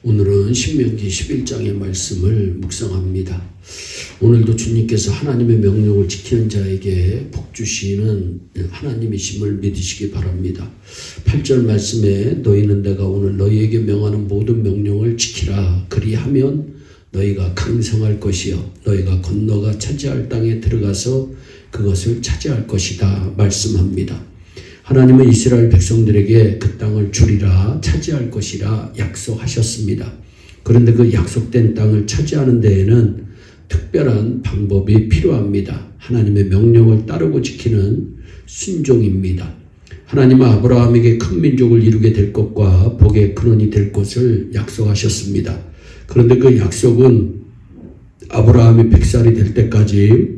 오늘은 신명기 11장의 말씀을 묵상합니다. 오늘도 주님께서 하나님의 명령을 지키는 자에게 복 주시는 하나님이심을 믿으시기 바랍니다. 8절 말씀에 너희는 내가 오늘 너희에게 명하는 모든 명령을 지키라. 그리하면 너희가 강성할 것이요 너희가 건너가 차지할 땅에 들어가서 그것을 차지할 것이다 말씀합니다. 하나님은 이스라엘 백성들에게 그 땅을 주리라 차지할 것이라 약속하셨습니다. 그런데 그 약속된 땅을 차지하는 데에는 특별한 방법이 필요합니다. 하나님의 명령을 따르고 지키는 순종입니다. 하나님은 아브라함에게 큰 민족을 이루게 될 것과 복의 근원이 될 것을 약속하셨습니다. 그런데 그 약속은 아브라함이 100살이 될 때까지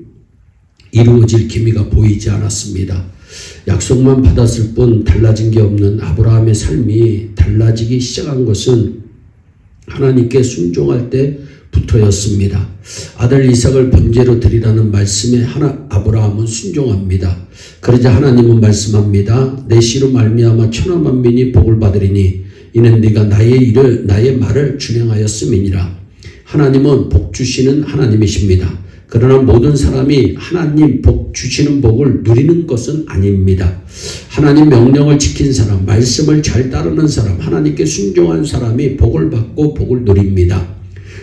이루어질 기미가 보이지 않았습니다. 약속만 받았을 뿐 달라진 게 없는 아브라함의 삶이 달라지기 시작한 것은 하나님께 순종할 때부터였습니다. 아들 이삭을 번제로 드리라는 말씀에 아브라함은 순종합니다. 그러자 하나님은 말씀합니다. 내 씨로 말미암아 천하 만민이 복을 받으리니 이는 네가 나의 말을 준행하였음이니라. 하나님은 복 주시는 하나님이십니다. 그러나 모든 사람이 하나님 복 주시는 복을 누리는 것은 아닙니다. 하나님 명령을 지킨 사람, 말씀을 잘 따르는 사람, 하나님께 순종한 사람이 복을 받고 복을 누립니다.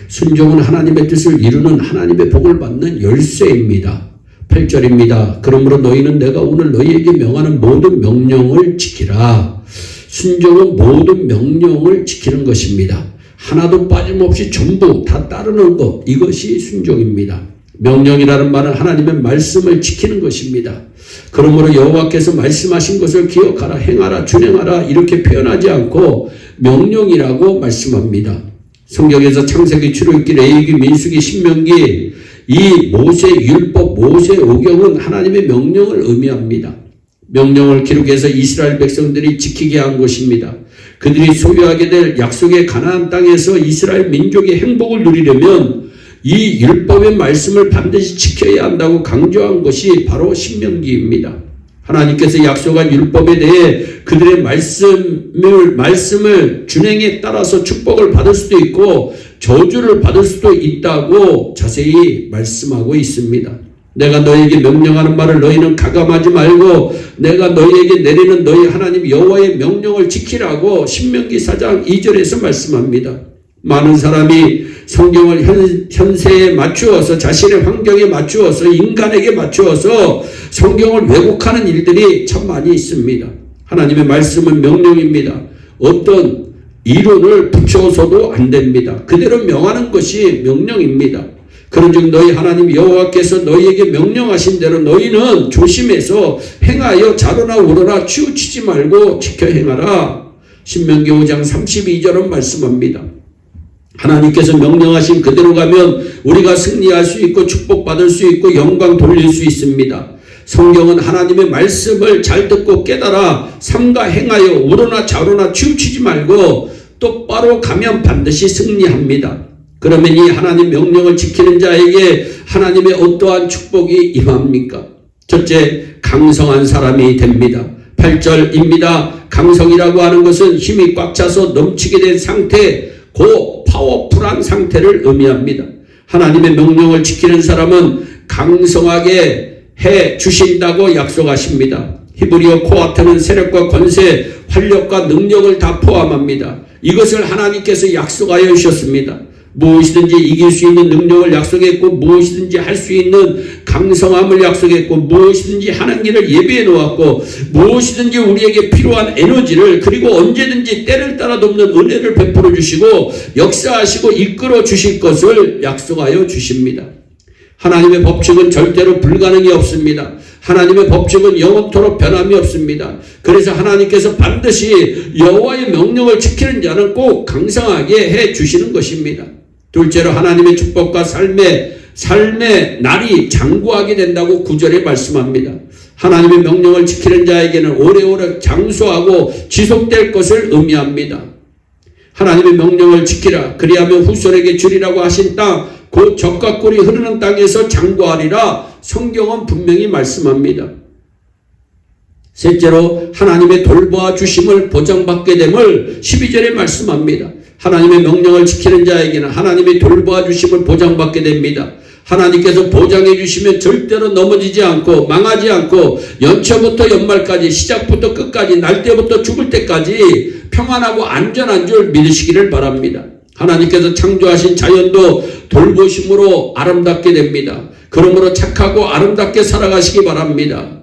순종은 하나님의 뜻을 이루는 하나님의 복을 받는 열쇠입니다. 8절입니다. 그러므로 너희는 내가 오늘 너희에게 명하는 모든 명령을 지키라. 순종은 모든 명령을 지키는 것입니다. 하나도 빠짐없이 전부 다 따르는 것, 이것이 순종입니다. 명령이라는 말은 하나님의 말씀을 지키는 것입니다. 그러므로 여호와께서 말씀하신 것을 기억하라, 행하라, 준행하라 이렇게 표현하지 않고 명령이라고 말씀합니다. 성경에서 창세기, 출애굽기, 레위기, 민수기, 신명기 이 모세 율법, 모세 오경은 하나님의 명령을 의미합니다. 명령을 기록해서 이스라엘 백성들이 지키게 한 것입니다. 그들이 소유하게 될 약속의 가나안 땅에서 이스라엘 민족의 행복을 누리려면 이 율법의 말씀을 반드시 지켜야 한다고 강조한 것이 바로 신명기입니다. 하나님께서 약속한 율법에 대해 그들의 말씀을 준행에 따라서 축복을 받을 수도 있고 저주를 받을 수도 있다고 자세히 말씀하고 있습니다. 내가 너희에게 명령하는 말을 너희는 가감하지 말고 내가 너희에게 내리는 너희 하나님 여호와의 명령을 지키라고 신명기 4장 2절에서 말씀합니다. 많은 사람이 성경을 현세에 맞추어서 자신의 환경에 맞추어서 인간에게 맞추어서 성경을 왜곡하는 일들이 참 많이 있습니다. 하나님의 말씀은 명령입니다. 어떤 이론을 붙여서도 안 됩니다. 그대로 명하는 것이 명령입니다. 그런즉 너희 하나님 여호와께서 너희에게 명령하신 대로 너희는 조심해서 행하여 자로나 우러나 치우치지 말고 지켜 행하라. 신명기 5장 32절은 말씀합니다. 하나님께서 명령하신 그대로 가면 우리가 승리할 수 있고 축복받을 수 있고 영광 돌릴 수 있습니다. 성경은 하나님의 말씀을 잘 듣고 깨달아 삼가 행하여 우러나 좌로나 치우치지 말고 똑바로 가면 반드시 승리합니다. 그러면 이 하나님 명령을 지키는 자에게 하나님의 어떠한 축복이 임합니까? 첫째, 강성한 사람이 됩니다. 8절입니다. 강성이라고 하는 것은 힘이 꽉 차서 넘치게 된 상태, 파워풀한 상태를 의미합니다. 하나님의 명령을 지키는 사람은 강성하게 해 주신다고 약속하십니다. 히브리어 코아트는 세력과 권세, 활력과 능력을 다 포함합니다. 이것을 하나님께서 약속하여 주셨습니다. 무엇이든지 이길 수 있는 능력을 약속했고 무엇이든지 할 수 있는 강성함을 약속했고 무엇이든지 하는 길을 예비해 놓았고 무엇이든지 우리에게 필요한 에너지를 그리고 언제든지 때를 따라 돕는 은혜를 베풀어 주시고 역사하시고 이끌어 주실 것을 약속하여 주십니다. 하나님의 법칙은 절대로 불가능이 없습니다. 하나님의 법칙은 영원토록 변함이 없습니다. 그래서 하나님께서 반드시 여호와의 명령을 지키는 자는 꼭 강성하게 해 주시는 것입니다. 둘째로 하나님의 축복과 삶의 날이 장구하게 된다고 9절에 말씀합니다. 하나님의 명령을 지키는 자에게는 오래오래 장수하고 지속될 것을 의미합니다. 하나님의 명령을 지키라. 그리하면 후손에게 주리라고 하신 땅, 곧 젖과 꿀이 흐르는 땅에서 장구하리라. 성경은 분명히 말씀합니다. 셋째로 하나님의 돌보아 주심을 보장받게 됨을 12절에 말씀합니다. 하나님의 명령을 지키는 자에게는 하나님이 돌보아 주심을 보장받게 됩니다. 하나님께서 보장해 주시면 절대로 넘어지지 않고 망하지 않고 연초부터 연말까지 시작부터 끝까지 날 때부터 죽을 때까지 평안하고 안전한 줄 믿으시기를 바랍니다. 하나님께서 창조하신 자연도 돌보심으로 아름답게 됩니다. 그러므로 착하고 아름답게 살아가시기 바랍니다.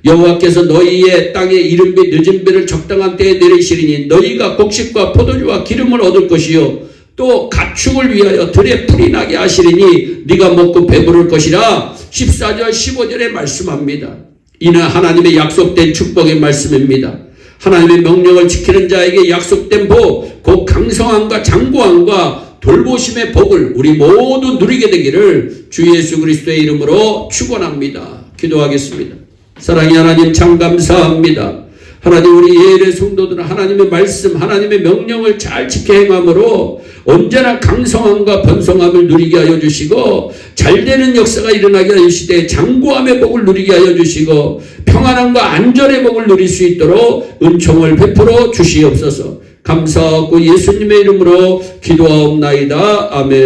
여호와께서 너희의 땅에 이른 비 늦은 비를 적당한 때에 내리시리니 너희가 곡식과 포도주와 기름을 얻을 것이요 또 가축을 위하여 들에 풀이 나게 하시리니 네가 먹고 배부를 것이라 14절 15절에 말씀합니다. 이는 하나님의 약속된 축복의 말씀입니다. 하나님의 명령을 지키는 자에게 약속된 복, 곧 강성함과 장구함과 돌보심의 복을 우리 모두 누리게 되기를 주 예수 그리스도의 이름으로 축원합니다. 기도하겠습니다. 사랑의 하나님 참 감사합니다. 하나님 우리 예일의 성도들은 하나님의 말씀, 하나님의 명령을 잘 지켜 행함으로 언제나 강성함과 번성함을 누리게 하여 주시고 잘되는 역사가 일어나게 하여 주시되 장구함의 복을 누리게 하여 주시고 평안함과 안전의 복을 누릴 수 있도록 은총을 베풀어 주시옵소서. 감사하고 예수님의 이름으로 기도하옵나이다. 아멘.